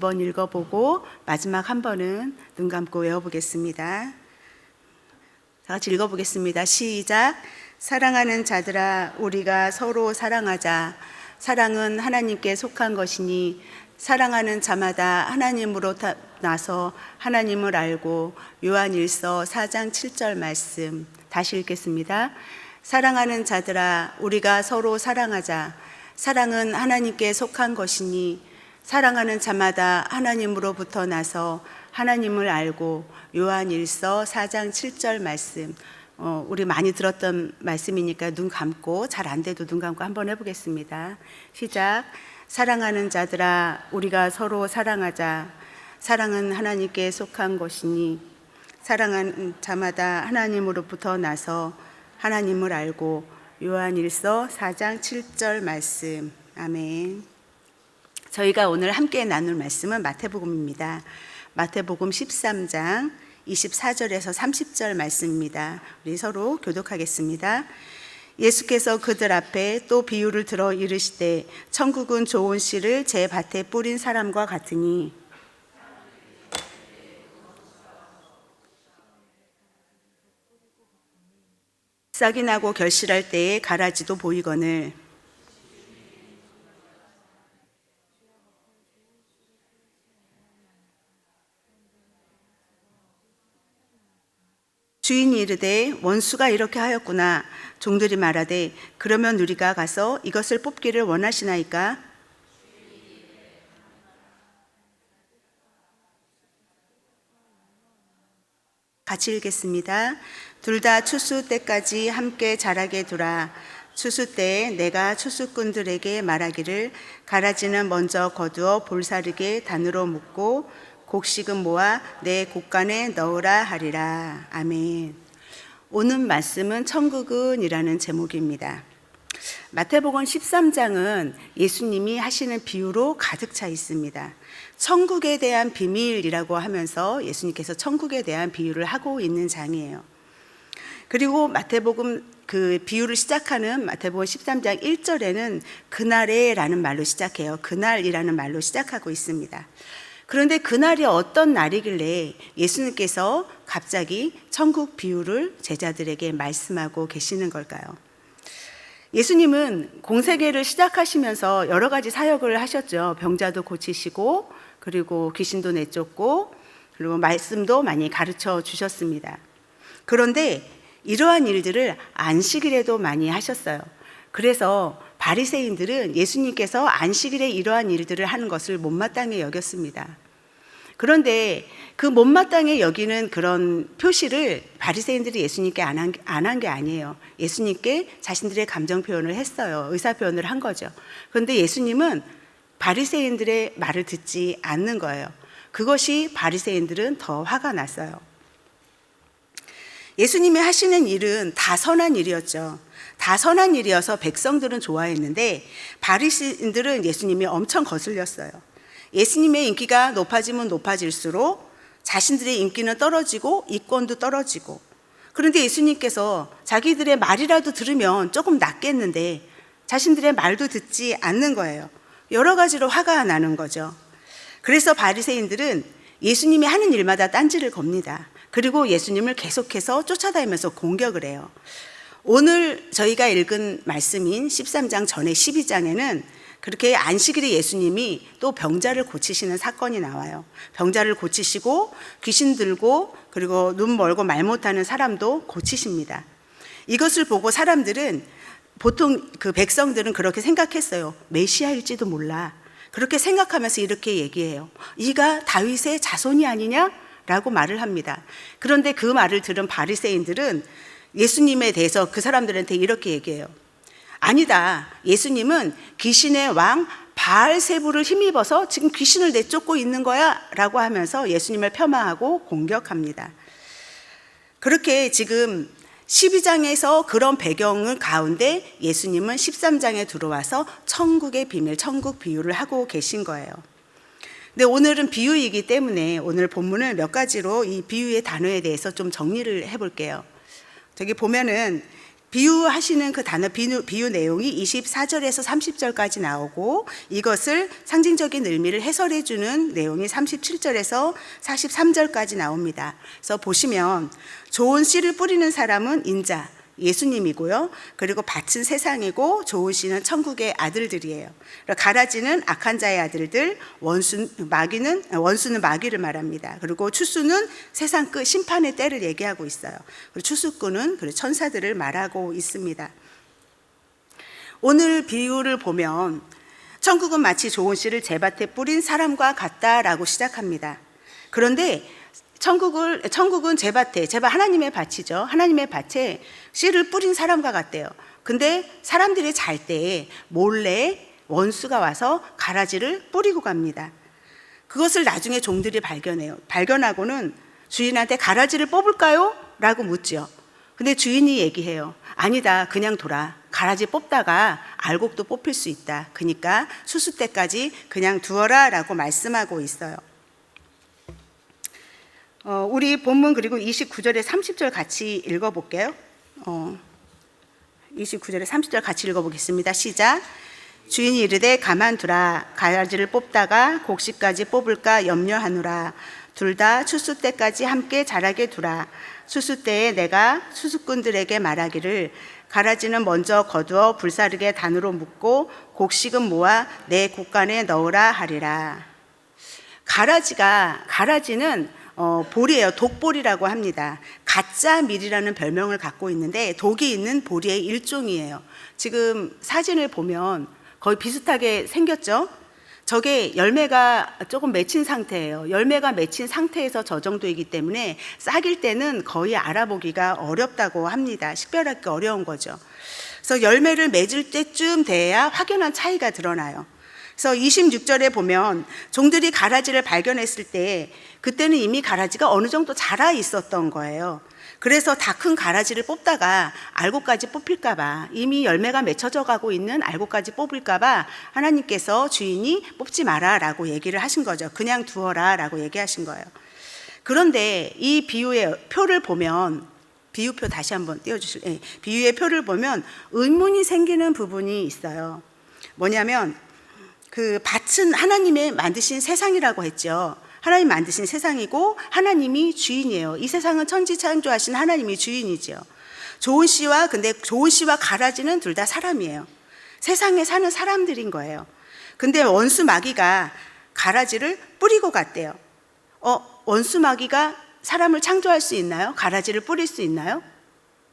번 읽어보고 마지막 한 번은 눈 감고 외워보겠습니다. 다 같이 읽어보겠습니다. 시작. 사랑하는 자들아, 우리가 서로 사랑하자. 사랑은 하나님께 속한 것이니 사랑하는 자마다 하나님으로 나서 하나님을 알고. 요한일서 4장 7절 말씀 다시 읽겠습니다. 사랑하는 자들아, 우리가 서로 사랑하자. 사랑은 하나님께 속한 것이니 사랑하는 자마다 하나님으로부터 나서 하나님을 알고. 요한일서 4장 7절 말씀, 우리 많이 들었던 말씀이니까 눈 감고, 잘 안 돼도 눈 감고 한번 해보겠습니다. 시작. 사랑하는 자들아, 우리가 서로 사랑하자. 사랑은 하나님께 속한 것이니 사랑하는 자마다 하나님으로부터 나서 하나님을 알고. 요한일서 4장 7절 말씀. 아멘. 저희가 오늘 함께 나눌 말씀은 마태복음입니다. 마태복음 13장 24절에서 30절 말씀입니다. 우리 서로 교독하겠습니다. 예수께서 그들 앞에 또 비유를 들어 이르시되 천국은 좋은 씨를 제 밭에 뿌린 사람과 같으니 싹이 나고 결실할 때에 가라지도 보이거늘 주인이 이르되 원수가 이렇게 하였구나. 종들이 말하되 그러면 우리가 가서 이것을 뽑기를 원하시나이까? 같이 읽겠습니다. 둘 다 추수 때까지 함께 자라게 두라. 추수 때에 내가 추수꾼들에게 말하기를 가라지는 먼저 거두어 볼사르게 단으로 묶고 곡식은 모아 내 곡간에 넣으라 하리라. 아멘. 오늘 말씀은 천국은 이라는 제목입니다. 마태복음 13장은 예수님이 하시는 비유로 가득 차 있습니다. 천국에 대한 비밀이라고 하면서 예수님께서 천국에 대한 비유를 하고 있는 장이에요. 그리고 마태복음 그 비유를 시작하는 마태복음 13장 1절에는 그날에 라는 말로 시작해요. 그날이라는 말로 시작하고 있습니다. 그런데 그날이 어떤 날이길래 예수님께서 갑자기 천국 비유를 제자들에게 말씀하고 계시는 걸까요? 예수님은 공생애를 시작하시면서 여러 가지 사역을 하셨죠. 병자도 고치시고, 그리고 귀신도 내쫓고, 그리고 말씀도 많이 가르쳐 주셨습니다. 그런데 이러한 일들을 안식일에도 많이 하셨어요. 그래서 바리새인들은 예수님께서 안식일에 이러한 일들을 하는 것을 못마땅히 여겼습니다. 그런데 그 못마땅히 여기는 그런 표시를 바리새인들이 예수님께 안 한 게 아니에요. 예수님께 자신들의 감정 표현을 했어요. 의사 표현을 한 거죠. 그런데 예수님은 바리새인들의 말을 듣지 않는 거예요. 그것이 바리새인들은 더 화가 났어요. 예수님이 하시는 일은 다 선한 일이었죠. 다 선한 일이어서 백성들은 좋아했는데 바리새인들은 예수님이 엄청 거슬렸어요. 예수님의 인기가 높아지면 높아질수록 자신들의 인기는 떨어지고 이권도 떨어지고, 그런데 예수님께서 자기들의 말이라도 들으면 조금 낫겠는데 자신들의 말도 듣지 않는 거예요. 여러 가지로 화가 나는 거죠. 그래서 바리새인들은 예수님이 하는 일마다 딴지를 겁니다. 그리고 예수님을 계속해서 쫓아다니면서 공격을 해요. 오늘 저희가 읽은 말씀인 13장 전에 12장에는 그렇게 안식일에 예수님이 또 병자를 고치시는 사건이 나와요. 병자를 고치시고 귀신 들고 그리고 눈 멀고 말 못하는 사람도 고치십니다. 이것을 보고 사람들은, 보통 그 백성들은 그렇게 생각했어요. 메시아일지도 몰라. 그렇게 생각하면서 이렇게 얘기해요. 이가 다윗의 자손이 아니냐? 라고 말을 합니다. 그런데 그 말을 들은 바리새인들은 예수님에 대해서 그 사람들한테 이렇게 얘기해요. 아니다. 예수님은 귀신의 왕 바알세불을 힘입어서 지금 귀신을 내쫓고 있는 거야 라고 하면서 예수님을 폄하하고 공격합니다. 그렇게 지금 12장에서 그런 배경을 가운데 예수님은 13장에 들어와서 천국의 비밀, 천국 비유를 하고 계신 거예요. 근데 오늘은 비유이기 때문에 오늘 본문을 몇 가지로 이 비유의 단어에 대해서 좀 정리를 해볼게요. 저기 보면은 비유하시는 그 단어 비유 내용이 24절에서 30절까지 나오고, 이것을 상징적인 의미를 해설해 주는 내용이 37절에서 43절까지 나옵니다. 그래서 보시면 좋은 씨를 뿌리는 사람은 인자 예수님이고요. 그리고 밭은 세상이고 좋은 씨는 천국의 아들들이에요. 가라지는 악한 자의 아들들, 원수는 마귀를 말합니다. 그리고 추수는 세상 끝 심판의 때를 얘기하고 있어요. 그리고 추수꾼은 천사들을 말하고 있습니다. 오늘 비유를 보면 천국은 마치 좋은 씨를 제밭에 뿌린 사람과 같다라고 시작합니다. 그런데 천국은 제밭 하나님의 밭이죠. 하나님의 밭에 씨를 뿌린 사람과 같대요. 근데 사람들이 잘 때 몰래 원수가 와서 가라지를 뿌리고 갑니다. 그것을 나중에 종들이 발견해요. 발견하고는 주인한테 가라지를 뽑을까요? 라고 묻죠. 근데 주인이 얘기해요. 아니다, 그냥 둬라. 가라지 뽑다가 알곡도 뽑힐 수 있다. 그러니까 수수 때까지 그냥 두어라 라고 말씀하고 있어요. 우리 본문 그리고 29절에 30절 같이 읽어볼게요. 29절에 30절 같이 읽어보겠습니다. 시작. 주인이 이르되 가만두라. 가라지를 뽑다가 곡식까지 뽑을까 염려하노라. 둘 다 추수 때까지 함께 자라게 두라. 추수 때에 내가 수수꾼들에게 말하기를 가라지는 먼저 거두어 불사르게 단으로 묶고 곡식은 모아 내 곡간에 넣으라 하리라. 가라지는 보리예요. 독보리라고 합니다. 가짜 밀이라는 별명을 갖고 있는데 독이 있는 보리의 일종이에요. 지금 사진을 보면 거의 비슷하게 생겼죠? 저게 열매가 조금 맺힌 상태예요. 열매가 맺힌 상태에서 저 정도이기 때문에 싹일 때는 거의 알아보기가 어렵다고 합니다. 식별하기 어려운 거죠. 그래서 열매를 맺을 때쯤 돼야 확연한 차이가 드러나요. 그래서 26절에 보면 종들이 가라지를 발견했을 때 그때는 이미 가라지가 어느 정도 자라 있었던 거예요. 그래서 다 큰 가라지를 뽑다가 알곡까지 뽑힐까봐, 이미 열매가 맺혀져 가고 있는 알곡까지 뽑을까봐 하나님께서 주인이 뽑지 마라 라고 얘기를 하신 거죠. 그냥 두어라 라고 얘기하신 거예요. 그런데 이 비유의 표를 보면, 비유표 다시 한번 띄워주실래요? 비유의 표를 보면 의문이 생기는 부분이 있어요. 뭐냐면 그 밭은 하나님의 만드신 세상이라고 했죠. 하나님 만드신 세상이고 하나님이 주인이에요. 이 세상은 천지창조하신 하나님이 주인이죠. 좋은 씨와 가라지는 둘 다 사람이에요. 세상에 사는 사람들인 거예요. 근데 원수 마귀가 가라지를 뿌리고 갔대요. 원수 마귀가 사람을 창조할 수 있나요? 가라지를 뿌릴 수 있나요?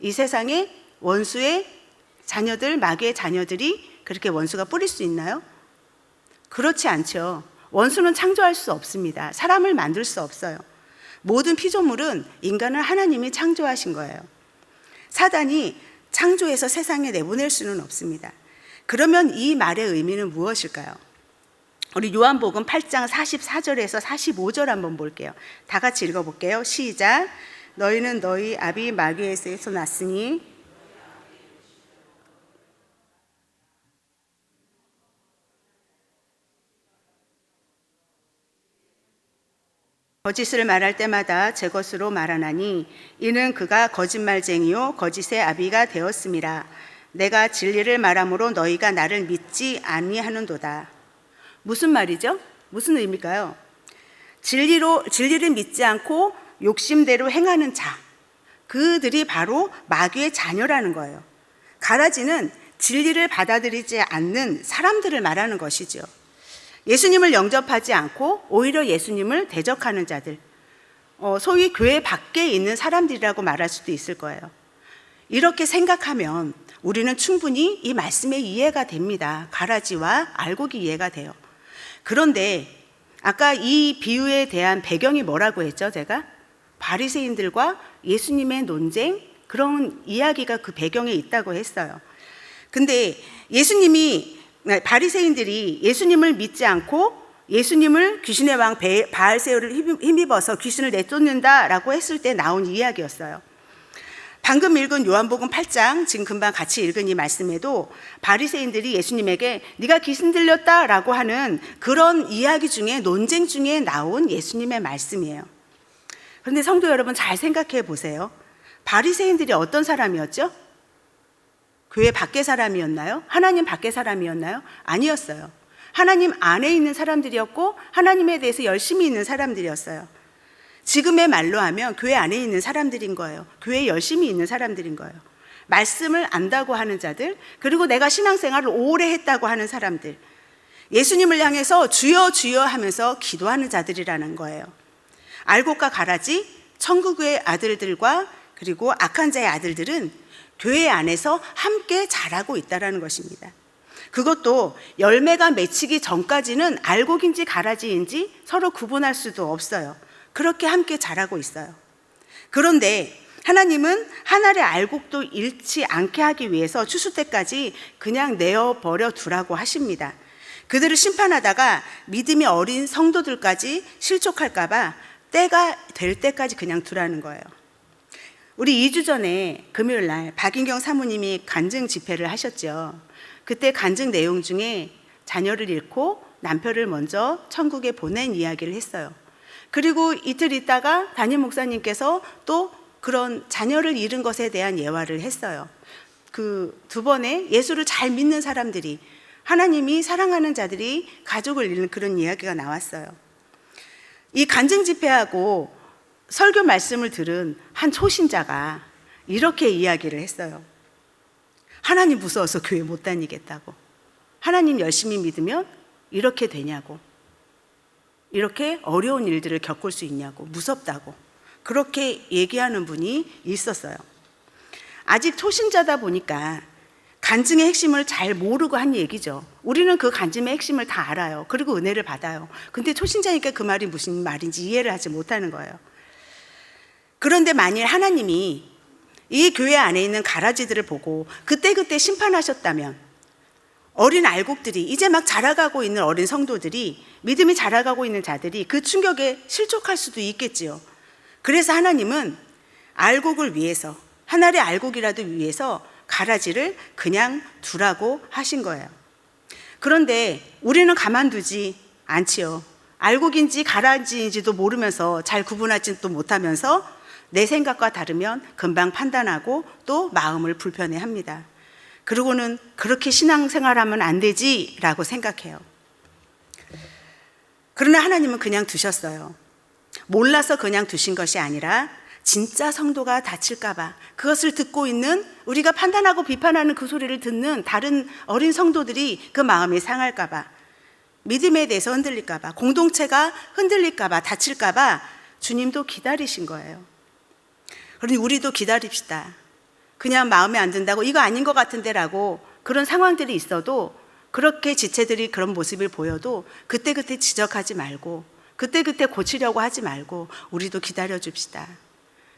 이 세상에 원수의 자녀들, 마귀의 자녀들이 그렇게 원수가 뿌릴 수 있나요? 그렇지 않죠. 원수는 창조할 수 없습니다. 사람을 만들 수 없어요. 모든 피조물은 인간을 하나님이 창조하신 거예요. 사단이 창조해서 세상에 내보낼 수는 없습니다. 그러면 이 말의 의미는 무엇일까요? 우리 요한복음 8장 44절에서 45절 한번 볼게요. 다 같이 읽어볼게요. 시작. 너희는 너희 아비 마귀에게서 났으니 거짓을 말할 때마다 제 것으로 말하나니 이는 그가 거짓말쟁이요 거짓의 아비가 되었음이라. 내가 진리를 말함으로 너희가 나를 믿지 아니하는도다. 무슨 말이죠? 무슨 의미일까요? 진리를 믿지 않고 욕심대로 행하는 자, 그들이 바로 마귀의 자녀라는 거예요. 가라지는 진리를 받아들이지 않는 사람들을 말하는 것이죠. 예수님을 영접하지 않고 오히려 예수님을 대적하는 자들, 소위 교회 밖에 있는 사람들이라고 말할 수도 있을 거예요. 이렇게 생각하면 우리는 충분히 이 말씀에 이해가 됩니다. 가라지와 알곡이 이해가 돼요. 그런데 아까 이 비유에 대한 배경이 뭐라고 했죠? 제가 바리새인들과 예수님의 논쟁, 그런 이야기가 그 배경에 있다고 했어요. 근데 바리새인들이 예수님을 믿지 않고 예수님을 귀신의 왕 바알세울을 힘입어서 귀신을 내쫓는다라고 했을 때 나온 이야기였어요. 방금 읽은 요한복음 8장, 지금 금방 같이 읽은 이 말씀에도 바리새인들이 예수님에게 네가 귀신 들렸다라고 하는 그런 이야기 중에, 논쟁 중에 나온 예수님의 말씀이에요. 그런데 성도 여러분, 잘 생각해 보세요. 바리새인들이 어떤 사람이었죠? 교회 밖의 사람이었나요? 하나님 밖의 사람이었나요? 아니었어요. 하나님 안에 있는 사람들이었고 하나님에 대해서 열심히 있는 사람들이었어요. 지금의 말로 하면 교회 안에 있는 사람들인 거예요. 교회에 열심히 있는 사람들인 거예요. 말씀을 안다고 하는 자들, 그리고 내가 신앙생활을 오래 했다고 하는 사람들, 예수님을 향해서 주여 주여 하면서 기도하는 자들이라는 거예요. 알곡과 가라지, 천국의 아들들과 그리고 악한 자의 아들들은 교회 안에서 함께 자라고 있다는 것입니다. 그것도 열매가 맺히기 전까지는 알곡인지 가라지인지 서로 구분할 수도 없어요. 그렇게 함께 자라고 있어요. 그런데 하나님은 한 알의 알곡도 잃지 않게 하기 위해서 추수 때까지 그냥 내어버려 두라고 하십니다. 그들을 심판하다가 믿음이 어린 성도들까지 실족할까 봐 때가 될 때까지 그냥 두라는 거예요. 우리 2주 전에 금요일 날 박인경 사모님이 간증 집회를 하셨죠. 그때 간증 내용 중에 자녀를 잃고 남편을 먼저 천국에 보낸 이야기를 했어요. 그리고 이틀 있다가 담임 목사님께서 또 그런 자녀를 잃은 것에 대한 예화를 했어요. 그 두 번에 예수를 잘 믿는 사람들이, 하나님이 사랑하는 자들이 가족을 잃는 그런 이야기가 나왔어요. 이 간증 집회하고 설교 말씀을 들은 한 초신자가 이렇게 이야기를 했어요. 하나님 무서워서 교회 못 다니겠다고. 하나님 열심히 믿으면 이렇게 되냐고. 이렇게 어려운 일들을 겪을 수 있냐고, 무섭다고 그렇게 얘기하는 분이 있었어요. 아직 초신자다 보니까 간증의 핵심을 잘 모르고 한 얘기죠. 우리는 그 간증의 핵심을 다 알아요. 그리고 은혜를 받아요. 근데 초신자니까 그 말이 무슨 말인지 이해를 하지 못하는 거예요. 그런데 만일 하나님이 이 교회 안에 있는 가라지들을 보고 그때그때 심판하셨다면 어린 알곡들이, 이제 막 자라가고 있는 어린 성도들이, 믿음이 자라가고 있는 자들이 그 충격에 실족할 수도 있겠지요. 그래서 하나님은 알곡을 위해서, 한 알의 알곡이라도 위해서 가라지를 그냥 두라고 하신 거예요. 그런데 우리는 가만두지 않지요. 알곡인지 가라지인지도 모르면서 잘 구분하지도 못하면서 내 생각과 다르면 금방 판단하고 또 마음을 불편해합니다. 그러고는 그렇게 신앙생활하면 안 되지라고 생각해요. 그러나 하나님은 그냥 두셨어요. 몰라서 그냥 두신 것이 아니라 진짜 성도가 다칠까 봐, 그것을 듣고 있는, 우리가 판단하고 비판하는 그 소리를 듣는 다른 어린 성도들이 그 마음이 상할까 봐, 믿음에 대해서 흔들릴까 봐, 공동체가 흔들릴까 봐, 다칠까 봐 주님도 기다리신 거예요. 그러니 우리도 기다립시다. 그냥 마음에 안 든다고 이거 아닌 것 같은데라고 그런 상황들이 있어도, 그렇게 지체들이 그런 모습을 보여도 그때그때 지적하지 말고 그때그때 고치려고 하지 말고 우리도 기다려 줍시다.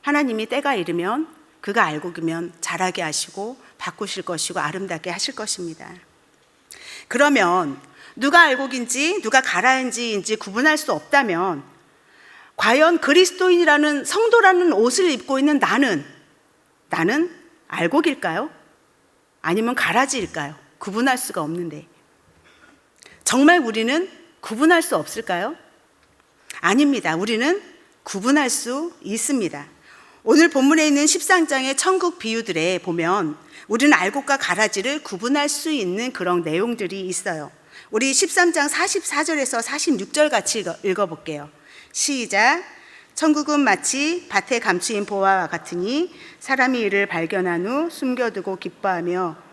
하나님이 때가 이르면, 그가 알곡이면 자라게 하시고 바꾸실 것이고 아름답게 하실 것입니다. 그러면 누가 알곡인지 누가 가라지인지 구분할 수 없다면 과연 그리스도인이라는, 성도라는 옷을 입고 있는 나는 알곡일까요? 아니면 가라지일까요? 구분할 수가 없는데. 정말 우리는 구분할 수 없을까요? 아닙니다. 우리는 구분할 수 있습니다. 오늘 본문에 있는 13장의 천국 비유들에 보면 우리는 알곡과 가라지를 구분할 수 있는 그런 내용들이 있어요. 우리 13장 44절에서 46절 같이 읽어볼게요. 시작. 천국은 마치 밭에 감추인 보화와 같으니 사람이 이를 발견한 후 숨겨두고 기뻐하며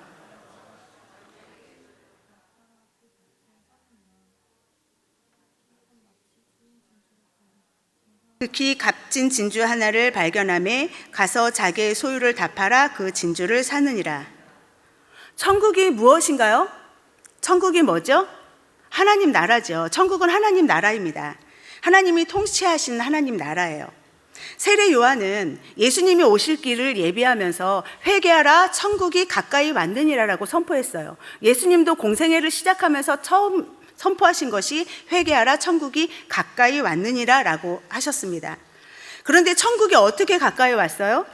극히 값진 진주 하나를 발견하며 가서 자기의 소유를 다 팔아 그 진주를 사느니라. 천국이 무엇인가요? 천국이 뭐죠? 하나님 나라죠. 천국은 하나님 나라입니다. 하나님이 통치하시는 하나님 나라예요. 세례 요한은 예수님이 오실 길을 예비하면서 회개하라, 천국이 가까이 왔느니라라고 선포했어요. 예수님도 공생애를 시작하면서 처음 선포하신 것이 회개하라, 천국이 가까이 왔느니라라고 하셨습니다. 그런데 천국이 어떻게 가까이 왔어요?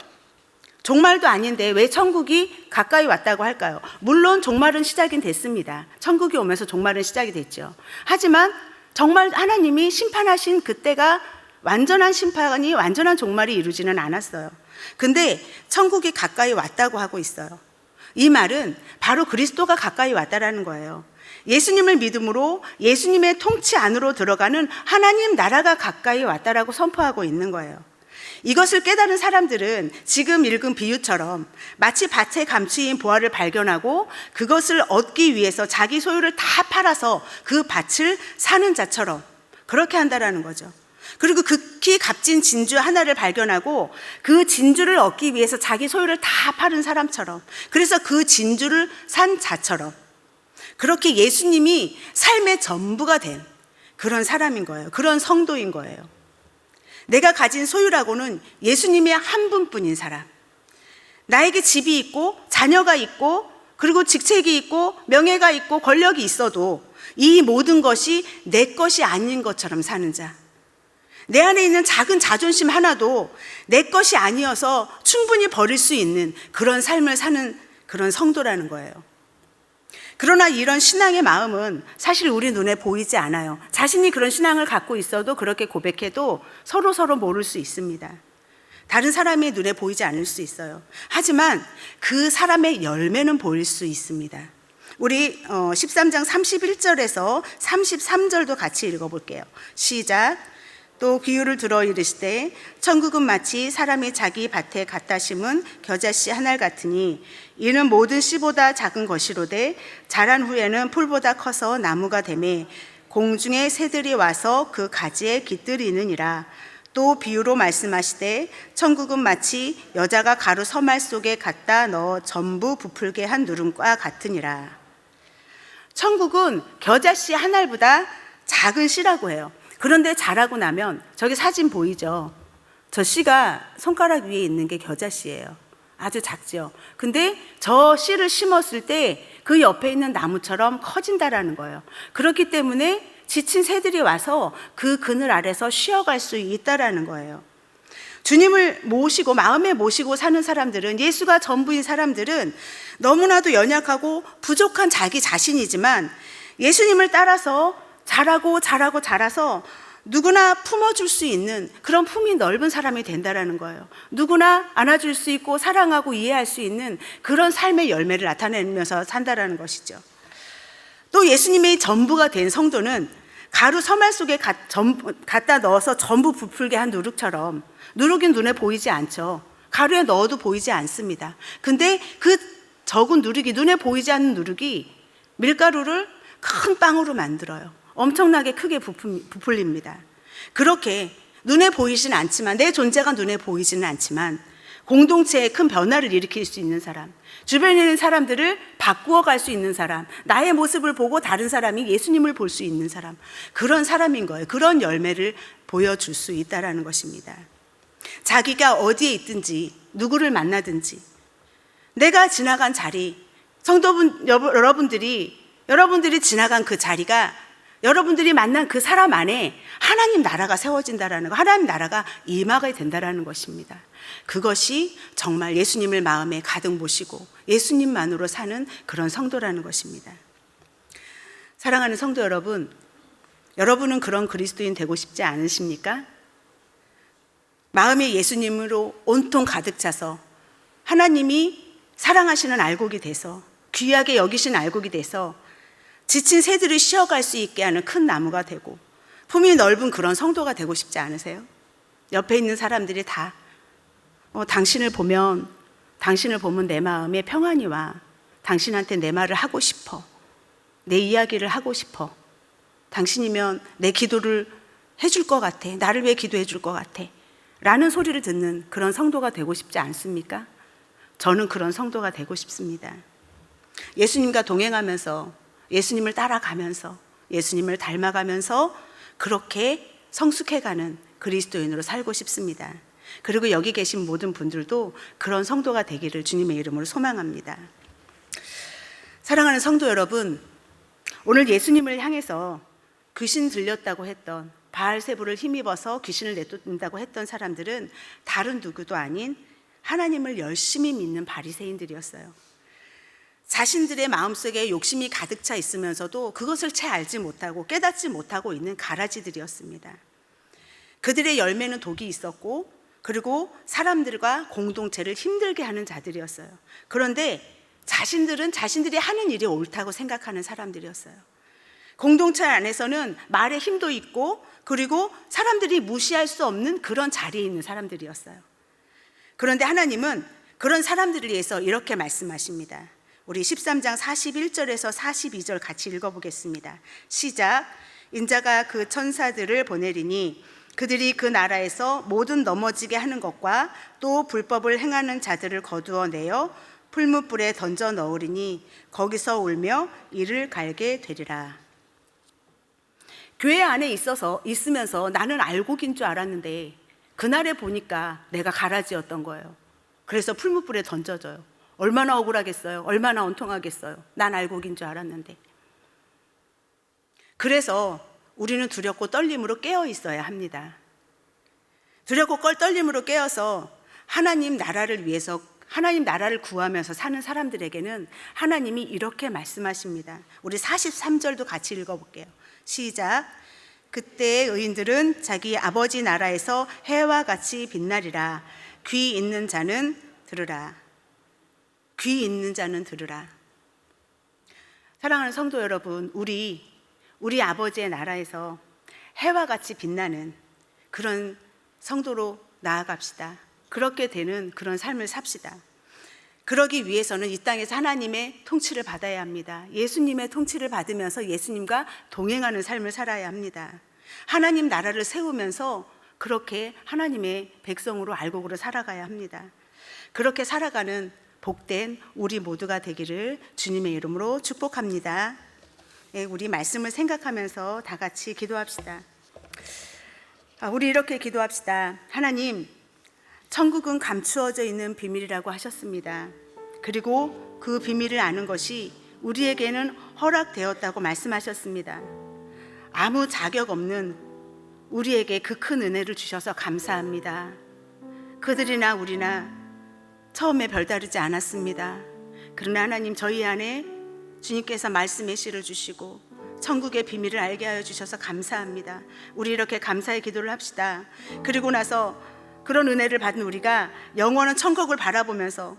종말도 아닌데 왜 천국이 가까이 왔다고 할까요? 물론 종말은 시작이 됐습니다. 천국이 오면서 종말은 시작이 됐죠. 하지만 정말 하나님이 심판하신 그때가 완전한 심판이, 완전한 종말이 이루지는 않았어요. 근데 천국이 가까이 왔다고 하고 있어요. 이 말은 바로 그리스도가 가까이 왔다라는 거예요. 예수님을 믿음으로 예수님의 통치 안으로 들어가는 하나님 나라가 가까이 왔다라고 선포하고 있는 거예요. 이것을 깨달은 사람들은 지금 읽은 비유처럼 마치 밭에 감추인 보화를 발견하고 그것을 얻기 위해서 자기 소유를 다 팔아서 그 밭을 사는 자처럼 그렇게 한다라는 거죠. 그리고 극히 값진 진주 하나를 발견하고 그 진주를 얻기 위해서 자기 소유를 다 파는 사람처럼, 그래서 그 진주를 산 자처럼, 그렇게 예수님이 삶의 전부가 된 그런 사람인 거예요. 그런 성도인 거예요. 내가 가진 소유라고는 예수님의 한 분뿐인 사람. 나에게 집이 있고 자녀가 있고 그리고 직책이 있고 명예가 있고 권력이 있어도 이 모든 것이 내 것이 아닌 것처럼 사는 자. 내 안에 있는 작은 자존심 하나도 내 것이 아니어서 충분히 버릴 수 있는 그런 삶을 사는 그런 성도라는 거예요. 그러나 이런 신앙의 마음은 사실 우리 눈에 보이지 않아요. 자신이 그런 신앙을 갖고 있어도 그렇게 고백해도 서로 모를 수 있습니다. 다른 사람의 눈에 보이지 않을 수 있어요. 하지만 그 사람의 열매는 보일 수 있습니다. 우리 13장 31절에서 33절도 같이 읽어볼게요. 시작. 또 비유를 들어 이르시되 천국은 마치 사람이 자기 밭에 갖다 심은 겨자씨 한 알 같으니 이는 모든 씨보다 작은 것이로되 자란 후에는 풀보다 커서 나무가 되매 공중의 새들이 와서 그 가지에 깃들이느니라. 또 비유로 말씀하시되 천국은 마치 여자가 가루 서말 속에 갖다 넣어 전부 부풀게 한 누름과 같으니라. 천국은 겨자씨 한 알보다 작은 씨라고 해요. 그런데 자라고 나면 저기 사진 보이죠? 저 씨가 손가락 위에 있는 게 겨자씨예요. 아주 작죠. 근데 저 씨를 심었을 때 그 옆에 있는 나무처럼 커진다라는 거예요. 그렇기 때문에 지친 새들이 와서 그 그늘 아래서 쉬어갈 수 있다라는 거예요. 주님을 모시고 마음에 모시고 사는 사람들은, 예수가 전부인 사람들은 너무나도 연약하고 부족한 자기 자신이지만 예수님을 따라서 자라서 누구나 품어줄 수 있는 그런 품이 넓은 사람이 된다라는 거예요. 누구나 안아줄 수 있고 사랑하고 이해할 수 있는 그런 삶의 열매를 나타내면서 산다라는 것이죠. 또 예수님의 전부가 된 성도는 가루 서말 속에 갖다 넣어서 전부 부풀게 한 누룩처럼, 누룩은 눈에 보이지 않죠. 가루에 넣어도 보이지 않습니다. 근데 그 적은 누룩이, 눈에 보이지 않는 누룩이 밀가루를 큰 빵으로 만들어요. 엄청나게 크게 부풀립니다. 그렇게 눈에 보이지는 않지만, 내 존재가 눈에 보이지는 않지만 공동체에 큰 변화를 일으킬 수 있는 사람, 주변에 있는 사람들을 바꾸어 갈 수 있는 사람, 나의 모습을 보고 다른 사람이 예수님을 볼 수 있는 사람, 그런 사람인 거예요. 그런 열매를 보여줄 수 있다는 것입니다. 자기가 어디에 있든지 누구를 만나든지 내가 지나간 자리, 성도분 여러분들이 지나간 그 자리가, 여러분들이 만난 그 사람 안에 하나님 나라가 세워진다라는 거, 하나님 나라가 임하게 된다라는 것입니다. 그것이 정말 예수님을 마음에 가득 모시고 예수님만으로 사는 그런 성도라는 것입니다. 사랑하는 성도 여러분, 여러분은 그런 그리스도인 되고 싶지 않으십니까? 마음에 예수님으로 온통 가득 차서 하나님이 사랑하시는 알곡이 돼서, 귀하게 여기시는 알곡이 돼서 지친 새들을 쉬어갈 수 있게 하는 큰 나무가 되고 품이 넓은 그런 성도가 되고 싶지 않으세요? 옆에 있는 사람들이 다 당신을 보면 내 마음에 평안이 와. 당신한테 내 말을 하고 싶어. 내 이야기를 하고 싶어. 당신이면 내 기도를 해줄 것 같아. 나를 위해 기도해 줄 것 같아. 라는 소리를 듣는 그런 성도가 되고 싶지 않습니까? 저는 그런 성도가 되고 싶습니다. 예수님과 동행하면서, 예수님을 따라가면서, 예수님을 닮아가면서 그렇게 성숙해가는 그리스도인으로 살고 싶습니다. 그리고 여기 계신 모든 분들도 그런 성도가 되기를 주님의 이름으로 소망합니다. 사랑하는 성도 여러분, 오늘 예수님을 향해서 귀신 들렸다고 했던, 바알세불을 힘입어서 귀신을 내쫓는다고 했던 사람들은 다른 누구도 아닌 하나님을 열심히 믿는 바리새인들이었어요. 자신들의 마음속에 욕심이 가득 차 있으면서도 그것을 채 알지 못하고 깨닫지 못하고 있는 가라지들이었습니다. 그들의 열매는 독이 있었고, 그리고 사람들과 공동체를 힘들게 하는 자들이었어요. 그런데 자신들은 자신들이 하는 일이 옳다고 생각하는 사람들이었어요. 공동체 안에서는 말에 힘도 있고, 그리고 사람들이 무시할 수 없는 그런 자리에 있는 사람들이었어요. 그런데 하나님은 그런 사람들을 위해서 이렇게 말씀하십니다. 우리 13장 41절에서 42절 같이 읽어보겠습니다. 시작. 인자가 그 천사들을 보내리니 그들이 그 나라에서 모든 넘어지게 하는 것과 또 불법을 행하는 자들을 거두어내어 풀무불에 던져 넣으리니 거기서 울며 이를 갈게 되리라. 교회 안에 있으면서 나는 알곡인 줄 알았는데 그날에 보니까 내가 가라지였던 거예요. 그래서 풀무불에 던져져요. 얼마나 억울하겠어요. 얼마나 원통하겠어요. 난 알곡인 줄 알았는데. 그래서 우리는 두렵고 떨림으로 깨어 있어야 합니다. 두렵고 떨림으로 깨어서 하나님 나라를 위해서, 하나님 나라를 구하면서 사는 사람들에게는 하나님이 이렇게 말씀하십니다. 우리 43절도 같이 읽어볼게요. 시작. 그때 의인들은 자기 아버지 나라에서 해와 같이 빛나리라. 귀 있는 자는 들으라. 귀 있는 자는 들으라. 사랑하는 성도 여러분, 우리 아버지의 나라에서 해와 같이 빛나는 그런 성도로 나아갑시다. 그렇게 되는 그런 삶을 삽시다. 그러기 위해서는 이 땅에서 하나님의 통치를 받아야 합니다. 예수님의 통치를 받으면서 예수님과 동행하는 삶을 살아야 합니다. 하나님 나라를 세우면서 그렇게 하나님의 백성으로 알곡으로 살아가야 합니다. 그렇게 살아가는 복된 우리 모두가 되기를 주님의 이름으로 축복합니다. 우리 말씀을 생각하면서 다 같이 기도합시다. 우리 이렇게 기도합시다. 하나님, 천국은 감추어져 있는 비밀이라고 하셨습니다. 그리고 그 비밀을 아는 것이 우리에게는 허락되었다고 말씀하셨습니다. 아무 자격 없는 우리에게 그 큰 은혜를 주셔서 감사합니다. 그들이나 우리나 처음에 별다르지 않았습니다. 그러나 하나님, 저희 안에 주님께서 말씀의 씨를 주시고 천국의 비밀을 알게 하여 주셔서 감사합니다. 우리 이렇게 감사의 기도를 합시다. 그리고 나서 그런 은혜를 받은 우리가 영원한 천국을 바라보면서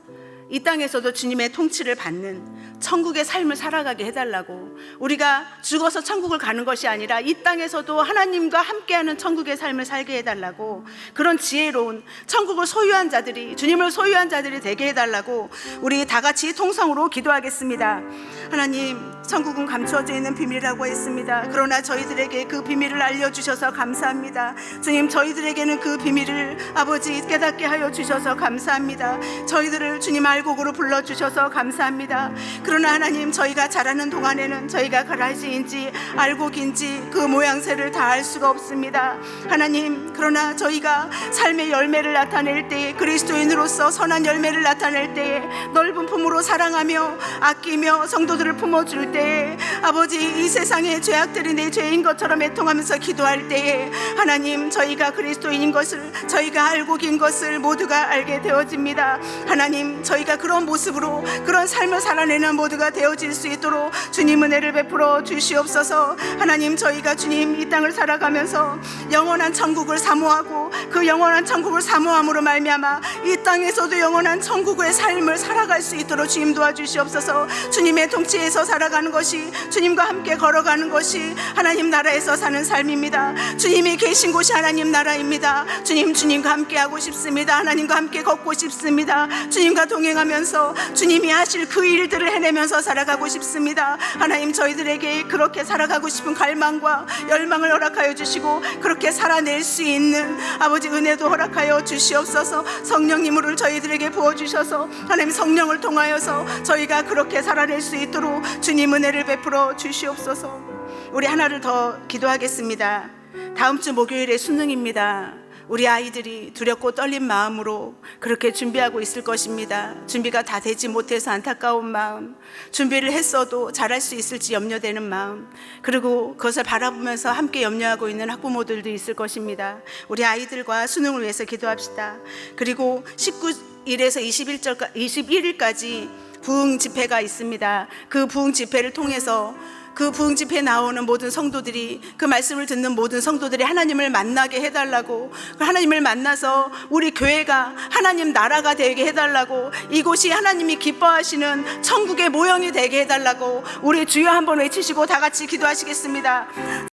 이 땅에서도 주님의 통치를 받는 천국의 삶을 살아가게 해달라고, 우리가 죽어서 천국을 가는 것이 아니라 이 땅에서도 하나님과 함께하는 천국의 삶을 살게 해달라고, 그런 지혜로운 천국을 소유한 자들이, 주님을 소유한 자들이 되게 해달라고 우리 다 같이 통성으로 기도하겠습니다. 하나님, 천국은 감추어져 있는 비밀이라고 했습니다. 그러나 저희들에게 그 비밀을 알려주셔서 감사합니다. 주님, 저희들에게는 그 비밀을 아버지 깨닫게 하여 주셔서 감사합니다. 저희들을 주님 알곡으로 불러주셔서 감사합니다. 그러나 하나님, 저희가 자라는 동안에는 저희가 가라지인지 알곡인지 그 모양새를 다 알 수가 없습니다. 하나님, 그러나 저희가 삶의 열매를 나타낼 때에, 그리스도인으로서 선한 열매를 나타낼 때에, 넓은 품으로 사랑하며 아끼며 성도들을 품어줄 때에, 아버지, 이 세상의 죄악들이 내 죄인 것처럼 애통하면서 기도할 때에 하나님, 저희가 그리스도인인 것을, 저희가 알곡인 것을 모두가 알게 되어집니다. 하나님, 저희가 그런 모습으로 그런 삶을 살아내는 모두가 되어질 수 있도록 주님 은혜를 베풀어 주시옵소서. 하나님, 저희가 주님 이 땅을 살아가면서 영원한 천국을 사모하고 그 영원한 천국을 사모함으로 말미암아 이 땅에서도 영원한 천국의 삶을 살아갈 수 있도록 주님 도와주시옵소서. 주님의 통치에서 살아가는 것이, 주님과 함께 걸어가는 것이 하나님 나라에서 사는 삶입니다. 주님이 계신 곳이 하나님 나라입니다. 주님과 함께 하고 싶습니다. 하나님과 함께 걷고 싶습니다. 주님과 동행하면서 주님이 하실 그 일들을 해내면서 살아가고 싶습니다. 하나님, 저희들에게 그렇게 살아가고 싶은 갈망과 열망을 허락하여 주시고 그렇게 살아낼 수 있는 아버지 은혜도 허락하여 주시옵소서. 성령님을 저희들에게 부어주셔서 하나님 성령을 통하여서 저희가 그렇게 살아낼 수 있도록 주님 은혜를 베풀어 주시옵소서. 우리 하나를 더 기도하겠습니다. 다음 주 목요일에 수능입니다. 우리 아이들이 두렵고 떨린 마음으로 그렇게 준비하고 있을 것입니다. 준비가 다 되지 못해서 안타까운 마음, 준비를 했어도 잘할 수 있을지 염려되는 마음, 그리고 그것을 바라보면서 함께 염려하고 있는 학부모들도 있을 것입니다. 우리 아이들과 수능을 위해서 기도합시다. 그리고 19일에서 21일까지 부흥 집회가 있습니다. 그 부흥 집회를 통해서 그 부흥 집회에 나오는 모든 성도들이, 그 말씀을 듣는 모든 성도들이 하나님을 만나게 해달라고, 하나님을 만나서 우리 교회가 하나님 나라가 되게 해달라고, 이곳이 하나님이 기뻐하시는 천국의 모형이 되게 해달라고 우리 주여 한번 외치시고 다 같이 기도하시겠습니다.